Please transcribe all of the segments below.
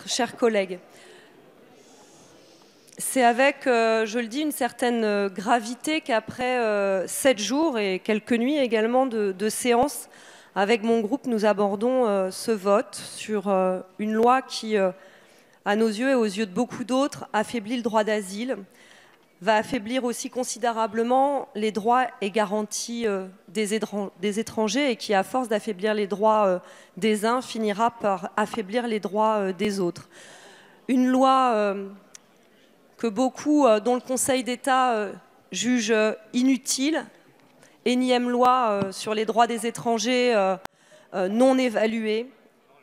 chers collègues. C'est avec, je le dis, une certaine gravité qu'après 7 jours et quelques nuits également de séances, avec mon groupe, nous abordons ce vote sur une loi qui, à nos yeux et aux yeux de beaucoup d'autres, affaiblit le droit d'asile, va affaiblir aussi considérablement les droits et garanties des étrangers et qui, à force d'affaiblir les droits des uns, finira par affaiblir les droits des autres. Une loi que beaucoup, dont le Conseil d'État juge inutile, énième loi sur les droits des étrangers non évaluée,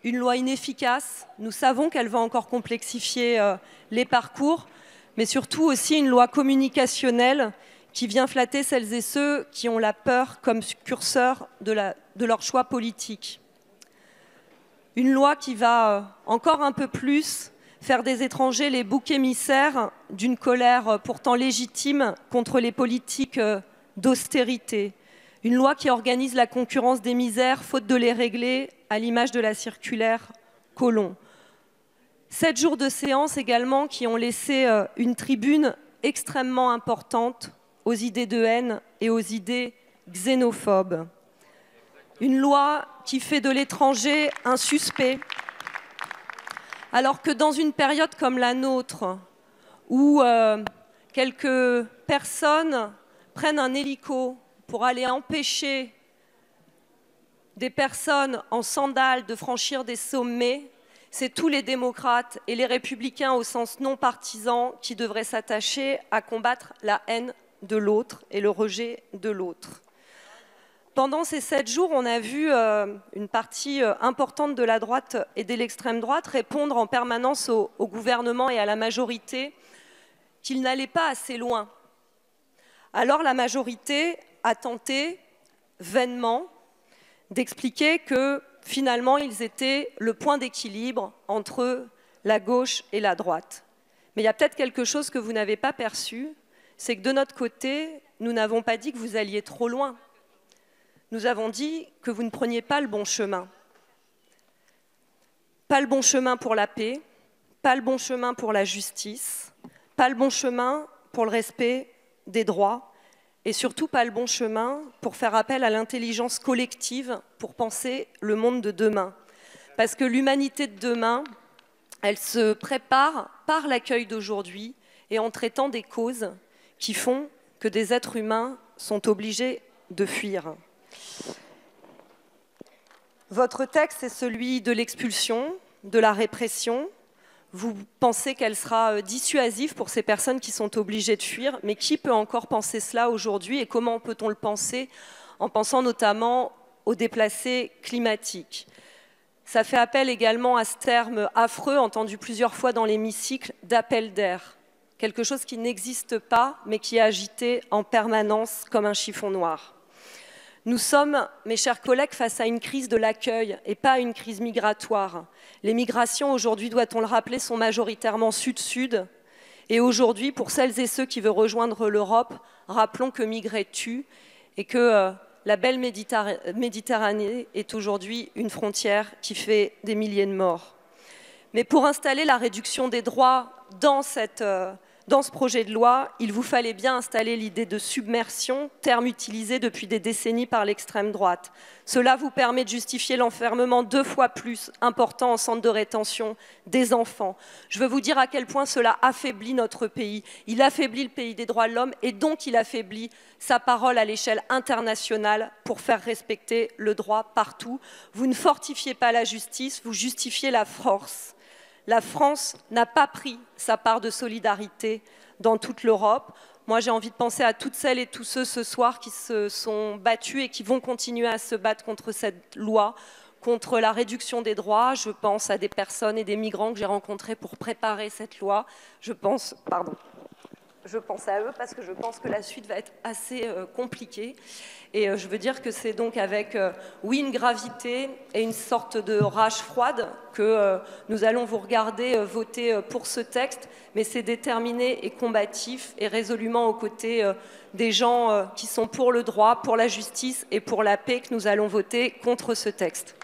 une loi inefficace. Nous savons qu'elle va encore complexifier les parcours, mais surtout aussi une loi communicationnelle qui vient flatter celles et ceux qui ont la peur comme curseur de leur choix politique. Une loi qui va encore un peu plus faire des étrangers les boucs émissaires d'une colère pourtant légitime contre les politiques d'austérité. Une loi qui organise la concurrence des misères, faute de les régler, à l'image de la circulaire Collomb. 7 jours de séance également qui ont laissé une tribune extrêmement importante aux idées de haine et aux idées xénophobes. Une loi qui fait de l'étranger un suspect, alors que dans une période comme la nôtre, où quelques personnes prennent un hélico pour aller empêcher des personnes en sandales de franchir des sommets, c'est tous les démocrates et les républicains au sens non partisan qui devraient s'attacher à combattre la haine de l'autre et le rejet de l'autre. Pendant ces 7 jours, on a vu une partie importante de la droite et de l'extrême droite répondre en permanence au gouvernement et à la majorité qu'ils n'allaient pas assez loin. Alors la majorité a tenté vainement d'expliquer que finalement ils étaient le point d'équilibre entre la gauche et la droite. Mais il y a peut-être quelque chose que vous n'avez pas perçu, c'est que de notre côté, nous n'avons pas dit que vous alliez trop loin. Nous avons dit que vous ne preniez pas le bon chemin. Pas le bon chemin pour la paix, pas le bon chemin pour la justice, pas le bon chemin pour le respect des droits et surtout pas le bon chemin pour faire appel à l'intelligence collective pour penser le monde de demain. Parce que l'humanité de demain, elle se prépare par l'accueil d'aujourd'hui et en traitant des causes qui font que des êtres humains sont obligés de fuir. Votre texte est celui de l'expulsion, de la répression. Vous pensez qu'elle sera dissuasive pour ces personnes qui sont obligées de fuir, mais qui peut encore penser cela aujourd'hui et comment peut-on le penser en pensant notamment aux déplacés climatiques? Ça fait appel également à ce terme affreux, entendu plusieurs fois dans l'hémicycle, d'appel d'air. Quelque chose qui n'existe pas, mais qui est agité en permanence comme un chiffon noir. Nous sommes, mes chers collègues, face à une crise de l'accueil et pas à une crise migratoire. Les migrations, aujourd'hui, doit-on le rappeler, sont majoritairement sud-sud. Et aujourd'hui, pour celles et ceux qui veulent rejoindre l'Europe, rappelons que migrer tue et que la belle Méditerranée est aujourd'hui une frontière qui fait des milliers de morts. Mais pour installer la réduction des droits dans ce projet de loi, il vous fallait bien installer l'idée de submersion, terme utilisé depuis des décennies par l'extrême droite. Cela vous permet de justifier l'enfermement 2 fois plus important en centre de rétention des enfants. Je veux vous dire à quel point cela affaiblit notre pays. Il affaiblit le pays des droits de l'homme et donc il affaiblit sa parole à l'échelle internationale pour faire respecter le droit partout. Vous ne fortifiez pas la justice, vous justifiez la force. La France n'a pas pris sa part de solidarité dans toute l'Europe. Moi, j'ai envie de penser à toutes celles et tous ceux ce soir qui se sont battus et qui vont continuer à se battre contre cette loi, contre la réduction des droits. Je pense à des personnes et des migrants que j'ai rencontrés pour préparer cette loi. Je pense à eux parce que je pense que la suite va être assez compliquée. Et je veux dire que c'est donc avec, oui, une gravité et une sorte de rage froide que nous allons vous regarder voter pour ce texte, mais c'est déterminé et combatif et résolument aux côtés des gens qui sont pour le droit, pour la justice et pour la paix que nous allons voter contre ce texte.